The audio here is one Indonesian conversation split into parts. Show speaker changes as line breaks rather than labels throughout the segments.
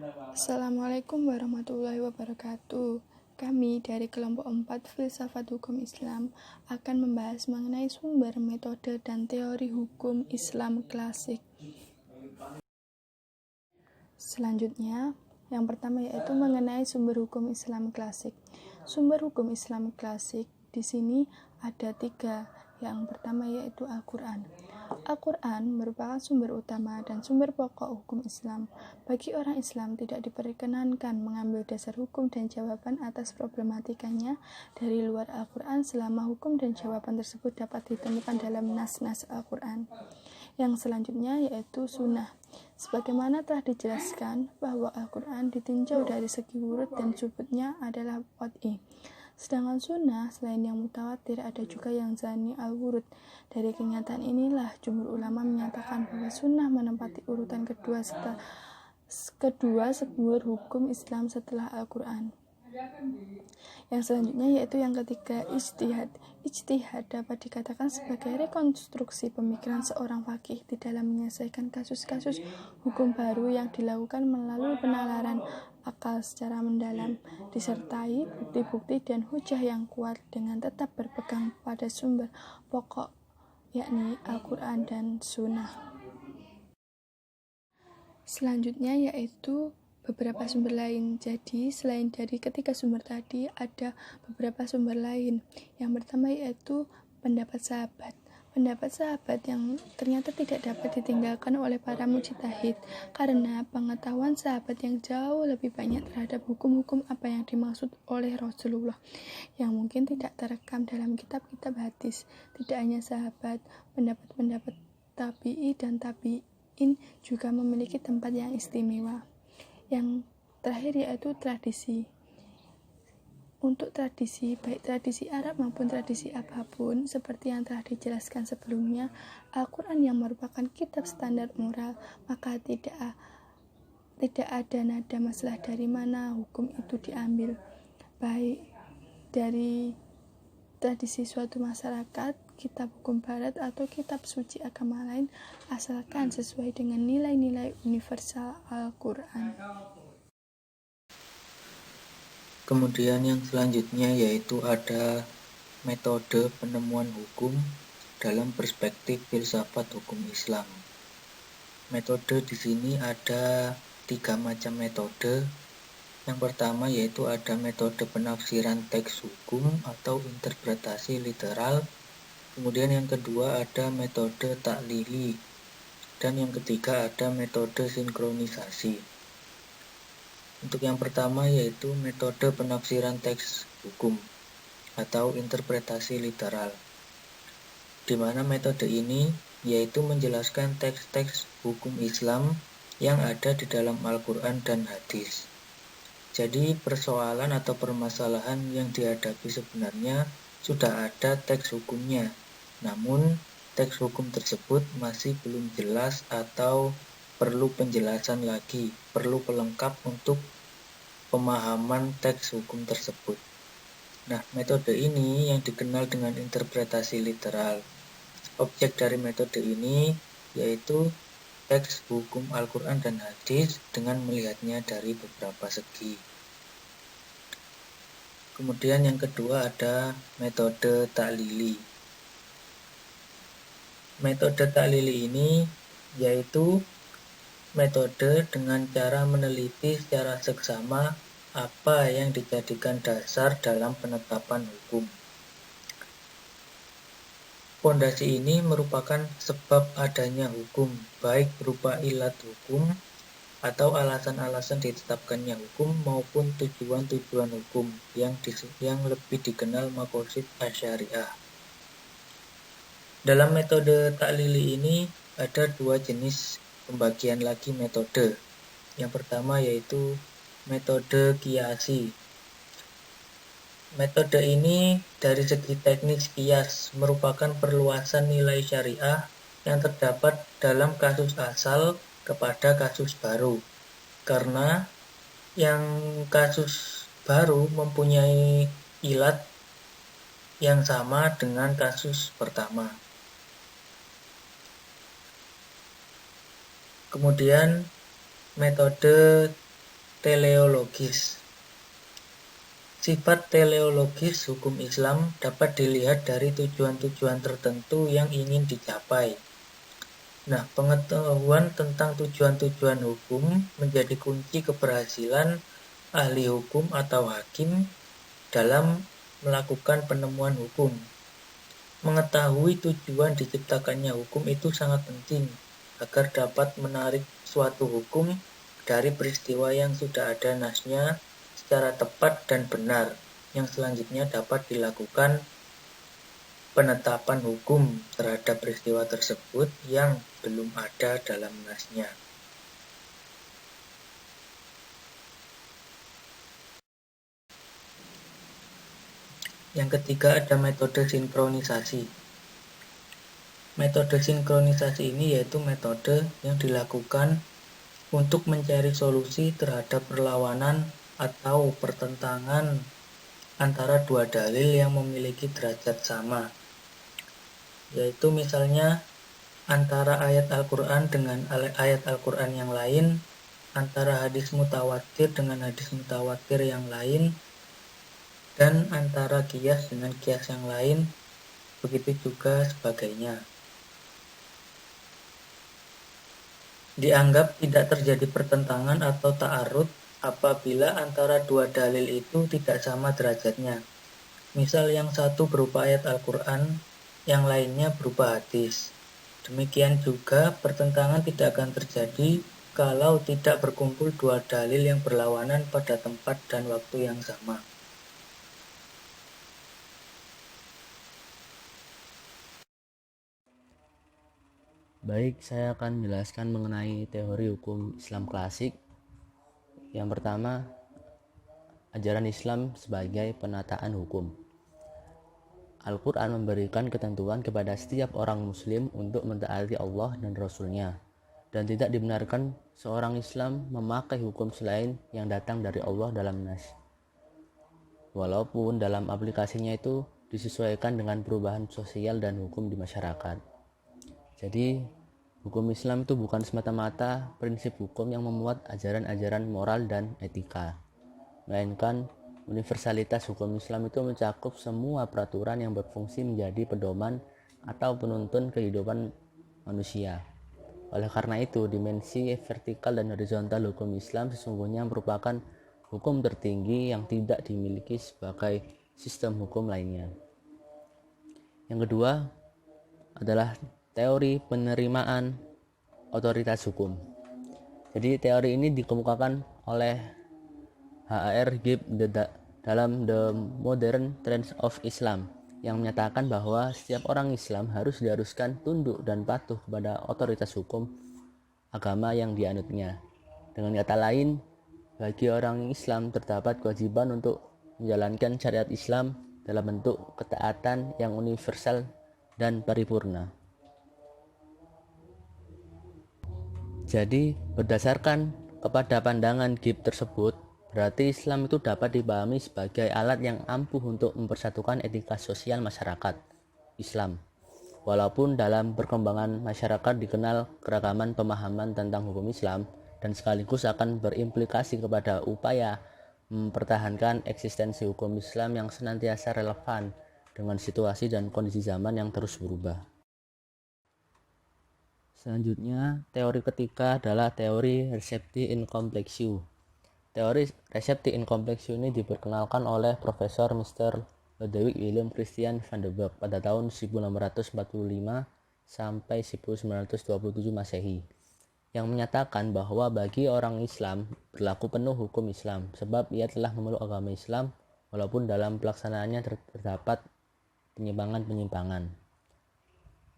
Assalamualaikum warahmatullahi wabarakatuh. Kami dari kelompok 4 Filsafat Hukum Islam akan membahas mengenai sumber, metode, dan teori hukum Islam klasik. Selanjutnya, yang pertama yaitu mengenai sumber hukum Islam klasik. Sumber hukum Islam klasik di sini ada 3. Yang pertama yaitu Al-Quran. Al-Quran merupakan sumber utama dan sumber pokok hukum Islam. Bagi orang Islam tidak diperkenankan mengambil dasar hukum dan jawaban atas problematikanya dari luar Al-Quran selama hukum dan jawaban tersebut dapat ditemukan dalam nas-nas Al-Quran. Yang selanjutnya yaitu Sunnah. Sebagaimana telah dijelaskan bahwa Al-Quran ditinjau dari segi wurud dan subutnya adalah qat'i. Sedangkan sunnah selain yang mutawatir ada juga yang zani al-wurud. Dari kenyataan inilah jumhur ulama menyatakan bahwa sunnah menempati urutan kedua sumber hukum Islam setelah Al-Quran. Yang selanjutnya yaitu yang ketiga, ijtihad. Ijtihad dapat dikatakan sebagai rekonstruksi pemikiran seorang faqih di dalam menyelesaikan kasus-kasus hukum baru yang dilakukan melalui penalaran akal secara mendalam, disertai bukti-bukti dan hujah yang kuat dengan tetap berpegang pada sumber pokok, yakni Al-Quran dan Sunnah. Selanjutnya yaitu beberapa sumber lain. Jadi selain dari ketiga sumber tadi ada beberapa sumber lain. Yang pertama yaitu pendapat sahabat. Pendapat sahabat yang ternyata tidak dapat ditinggalkan oleh para mujtahid karena pengetahuan sahabat yang jauh lebih banyak terhadap hukum-hukum apa yang dimaksud oleh Rasulullah yang mungkin tidak terekam dalam kitab-kitab hadis. Tidak hanya sahabat, pendapat-pendapat tabi'i dan tabi'in juga memiliki tempat yang istimewa. Yang terakhir yaitu tradisi. Untuk tradisi, baik tradisi Arab maupun tradisi apapun, seperti yang telah dijelaskan sebelumnya, Al-Quran yang merupakan kitab standar moral, maka tidak ada nada masalah dari mana hukum itu diambil, baik dari tradisi suatu masyarakat, kitab hukum barat, atau kitab suci agama lain, asalkan sesuai dengan nilai-nilai universal Al-Quran.
Kemudian yang selanjutnya yaitu ada metode penemuan hukum dalam perspektif filsafat hukum Islam. Metode di sini ada 3 macam metode. Yang pertama yaitu ada metode penafsiran teks hukum atau interpretasi literal. Kemudian yang kedua ada metode taklili. Dan yang ketiga ada metode sinkronisasi. Untuk yang pertama yaitu metode penafsiran teks hukum atau interpretasi literal, di mana metode ini yaitu menjelaskan teks-teks hukum Islam yang ada di dalam Al-Quran dan hadis. Jadi persoalan atau permasalahan yang dihadapi sebenarnya sudah ada teks hukumnya, namun teks hukum tersebut masih belum jelas atau perlu penjelasan lagi, perlu pelengkap untuk pemahaman teks hukum tersebut. Nah, metode ini yang dikenal dengan interpretasi literal. Objek dari metode ini yaitu teks hukum Al-Quran dan hadis dengan melihatnya dari beberapa segi. Kemudian yang kedua ada metode taklili. Metode taklili ini yaitu metode dengan cara meneliti secara seksama apa yang dijadikan dasar dalam penetapan hukum. Fondasi ini merupakan sebab adanya hukum, baik berupa ilat hukum atau alasan-alasan ditetapkannya hukum maupun tujuan-tujuan hukum yang lebih dikenal maqasid asy-syariah. Dalam metode taklili ini ada 2 jenis pembagian lagi metode. Yang pertama yaitu metode kiasi. Metode ini dari segi teknis kias merupakan perluasan nilai syariah yang terdapat dalam kasus asal kepada kasus baru. Karena yang kasus baru mempunyai ilat yang sama dengan kasus pertama. Kemudian metode Teleologis. Sifat teleologis hukum Islam dapat dilihat dari tujuan-tujuan tertentu yang ingin dicapai. Nah, pengetahuan tentang tujuan-tujuan hukum menjadi kunci keberhasilan ahli hukum atau hakim dalam melakukan penemuan hukum. Mengetahui tujuan diciptakannya hukum itu sangat penting agar dapat menarik suatu hukum dari peristiwa yang sudah ada nasnya secara tepat dan benar, yang selanjutnya dapat dilakukan penetapan hukum terhadap peristiwa tersebut yang belum ada dalam nasnya. Yang ketiga ada metode sinkronisasi. Metode sinkronisasi ini yaitu metode yang dilakukan untuk mencari solusi terhadap perlawanan atau pertentangan antara dua dalil yang memiliki derajat sama, yaitu misalnya antara ayat Al-Quran dengan ayat Al-Quran yang lain, antara hadis mutawatir dengan hadis mutawatir yang lain, dan antara qiyas dengan qiyas yang lain, begitu juga sebagainya. Dianggap tidak terjadi pertentangan atau ta'arud apabila antara dua dalil itu tidak sama derajatnya. Misal yang satu berupa ayat Al-Quran, yang lainnya berupa hadis. Demikian juga pertentangan tidak akan terjadi kalau tidak berkumpul dua dalil yang berlawanan pada tempat dan waktu yang sama.
Baik, saya akan menjelaskan mengenai teori hukum Islam klasik. Yang pertama, ajaran Islam sebagai penataan hukum. Al-Quran memberikan ketentuan kepada setiap orang muslim untuk mentaati Allah dan Rasul-Nya, dan tidak dibenarkan seorang Islam memakai hukum selain yang datang dari Allah dalam nas. Walaupun dalam aplikasinya itu disesuaikan dengan perubahan sosial dan hukum di masyarakat. Jadi, hukum Islam itu bukan semata-mata prinsip hukum yang memuat ajaran-ajaran moral dan etika, melainkan universalitas hukum Islam itu mencakup semua peraturan yang berfungsi menjadi pedoman atau penuntun kehidupan manusia. Oleh karena itu, dimensi vertikal dan horizontal hukum Islam sesungguhnya merupakan hukum tertinggi yang tidak dimiliki sebagai sistem hukum lainnya. Yang kedua adalah teori penerimaan otoritas hukum. Jadi teori ini dikemukakan oleh H.R. Gibbs dalam The Modern Trends of Islam yang menyatakan bahwa setiap orang Islam diharuskan tunduk dan patuh kepada otoritas hukum agama yang dianutnya. Dengan kata lain, bagi orang Islam terdapat kewajiban untuk menjalankan syariat Islam dalam bentuk ketaatan yang universal dan paripurna. Jadi, berdasarkan kepada pandangan Gibbs tersebut, berarti Islam itu dapat dipahami sebagai alat yang ampuh untuk mempersatukan etika sosial masyarakat Islam. Walaupun dalam perkembangan masyarakat dikenal keragaman pemahaman tentang hukum Islam dan sekaligus akan berimplikasi kepada upaya mempertahankan eksistensi hukum Islam yang senantiasa relevan dengan situasi dan kondisi zaman yang terus berubah. Selanjutnya, teori ketiga adalah teori recepti in complexio. Teori recepti in complexio ini diperkenalkan oleh Profesor Mr. Ludwig Wilhelm Christian van der Burg pada tahun 1645 sampai 1927 Masehi, yang menyatakan bahwa bagi orang Islam berlaku penuh hukum Islam sebab ia telah memeluk agama Islam walaupun dalam pelaksanaannya terdapat penyimpangan-penyimpangan.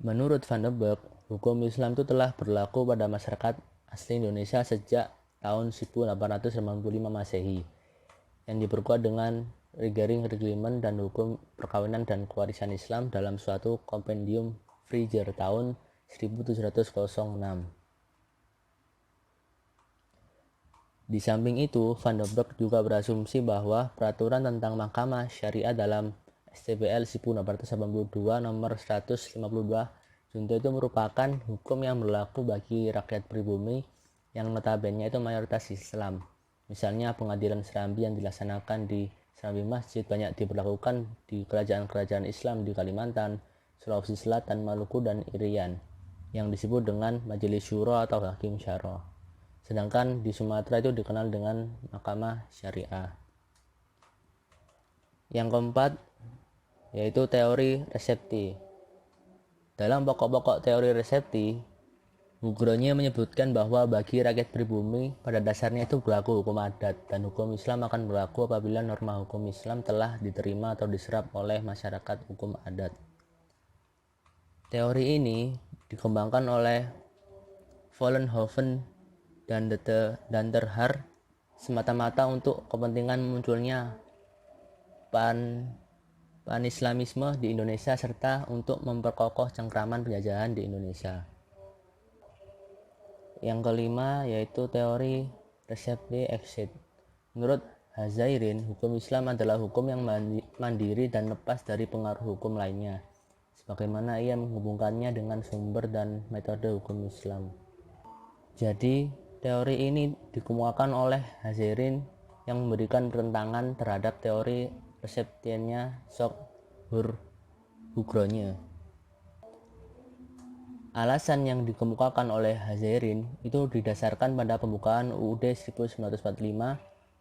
Menurut Van der Burg, hukum Islam itu telah berlaku pada masyarakat asli Indonesia sejak tahun 1885 Masehi, yang diperkuat dengan Regering Reglement dan Hukum Perkawinan dan Kewarisan Islam dalam suatu kompendium Friger tahun 1706. Di samping itu, Van der Burg juga berasumsi bahwa peraturan tentang mahkamah syariah dalam STPL 1882 nomor 152 junto itu merupakan hukum yang berlaku bagi rakyat pribumi yang notabene itu mayoritas Islam. Misalnya pengadilan serambi yang dilaksanakan di serambi masjid banyak diberlakukan di kerajaan-kerajaan Islam di Kalimantan, Sulawesi Selatan, Maluku, dan Irian yang disebut dengan Majelis Syuro atau Hakim Syaro. Sedangkan di Sumatera itu dikenal dengan Mahkamah Syariah. Yang keempat yaitu teori resepti. Dalam pokok-pokok teori resepti, Nugroho menyebutkan bahwa bagi rakyat pribumi pada dasarnya itu berlaku hukum adat dan hukum Islam akan berlaku apabila norma hukum Islam telah diterima atau diserap oleh masyarakat hukum adat. Teori ini dikembangkan oleh Vollenhoven dan Ter semata-mata untuk kepentingan munculnya pan-Islamisme di Indonesia serta untuk memperkokoh cengkraman penjajahan di Indonesia. Yang kelima yaitu teori resepti exit. Menurut Hazairin, hukum Islam adalah hukum yang mandiri dan lepas dari pengaruh hukum lainnya, sebagaimana ia menghubungkannya dengan sumber dan metode hukum Islam. Jadi, teori ini dikemukakan oleh Hazairin yang memberikan pertentangan terhadap teori reseptinya Nugroho. Alasan yang dikemukakan oleh Hazairin itu didasarkan pada pembukaan UUD 1945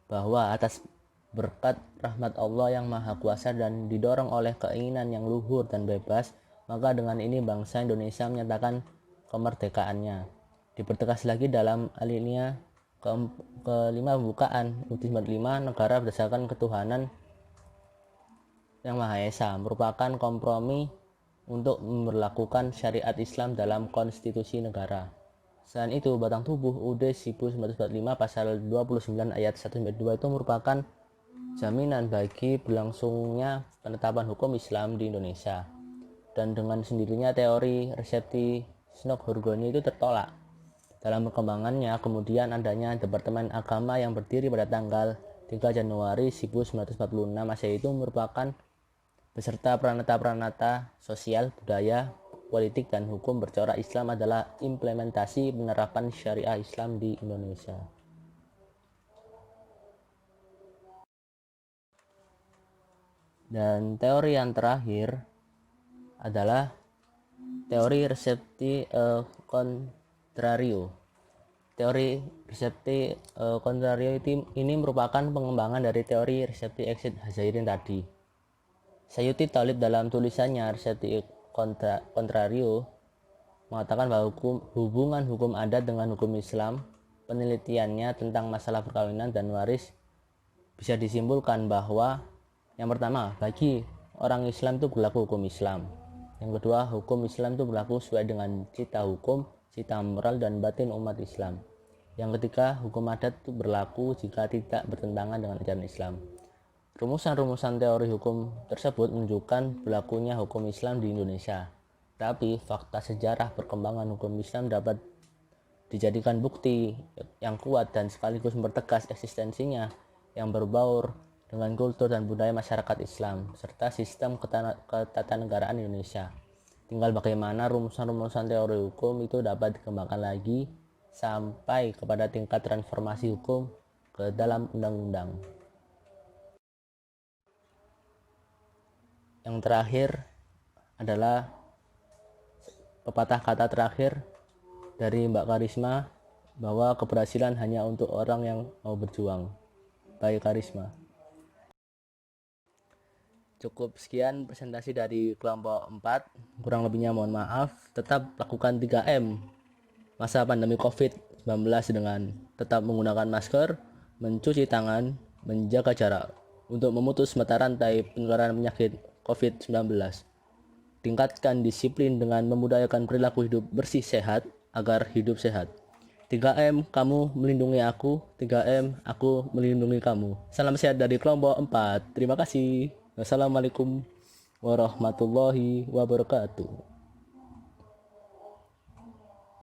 bahwa atas berkat rahmat Allah yang Maha Kuasa dan didorong oleh keinginan yang luhur dan bebas, maka dengan ini bangsa Indonesia menyatakan kemerdekaannya. Dipertegas lagi dalam alinea kelima pembukaan UUD 1945, negara berdasarkan ketuhanan yang Maha Esa merupakan kompromi untuk memberlakukan syariat Islam dalam konstitusi negara. Selain itu, batang tubuh UUD 1945 pasal 29 ayat 1-2 itu merupakan jaminan bagi berlangsungnya penetapan hukum Islam di Indonesia. Dan dengan sendirinya teori resepti Nugroho itu tertolak. Dalam perkembangannya, kemudian adanya Departemen Agama yang berdiri pada tanggal 3 Januari 1946 Masehi itu merupakan beserta peranata-peranata sosial, budaya, politik, dan hukum bercorak Islam adalah implementasi penerapan syariah Islam di Indonesia. Dan teori yang terakhir adalah teori resepti contrario. Teori resepti contrario ini merupakan pengembangan dari teori resepti exit Hazairin tadi. Sayuti Talib dalam tulisannya Resepti Contrario mengatakan bahwa hubungan hukum adat dengan hukum Islam, penelitiannya tentang masalah perkawinan dan waris bisa disimpulkan bahwa yang pertama, bagi orang Islam itu berlaku hukum Islam. Yang kedua, hukum Islam itu berlaku sesuai dengan cita hukum, cita moral, dan batin umat Islam. Yang ketiga, hukum adat itu berlaku jika tidak bertentangan dengan ajaran Islam. Rumusan-rumusan teori hukum tersebut menunjukkan berlakunya hukum Islam di Indonesia. Tapi fakta sejarah perkembangan hukum Islam dapat dijadikan bukti yang kuat dan sekaligus mempertegas eksistensinya yang berbaur dengan kultur dan budaya masyarakat Islam serta sistem ketatanegaraan Indonesia. Tinggal bagaimana rumusan-rumusan teori hukum itu dapat dikembangkan lagi sampai kepada tingkat transformasi hukum ke dalam undang-undang. Yang terakhir adalah pepatah kata terakhir dari Mbak Karisma bahwa keberhasilan hanya untuk orang yang mau berjuang. Baik Karisma. Cukup sekian presentasi dari kelompok 4. Kurang lebihnya mohon maaf. Tetap lakukan 3M masa pandemi COVID-19 dengan tetap menggunakan masker, mencuci tangan, menjaga jarak untuk memutus mata rantai penularan penyakit COVID-19. Tingkatkan disiplin dengan membudayakan perilaku hidup bersih sehat agar hidup sehat. 3M, kamu melindungi aku. 3M, aku melindungi kamu. Salam sehat dari kelompok 4. Terima kasih. Wassalamualaikum warahmatullahi wabarakatuh.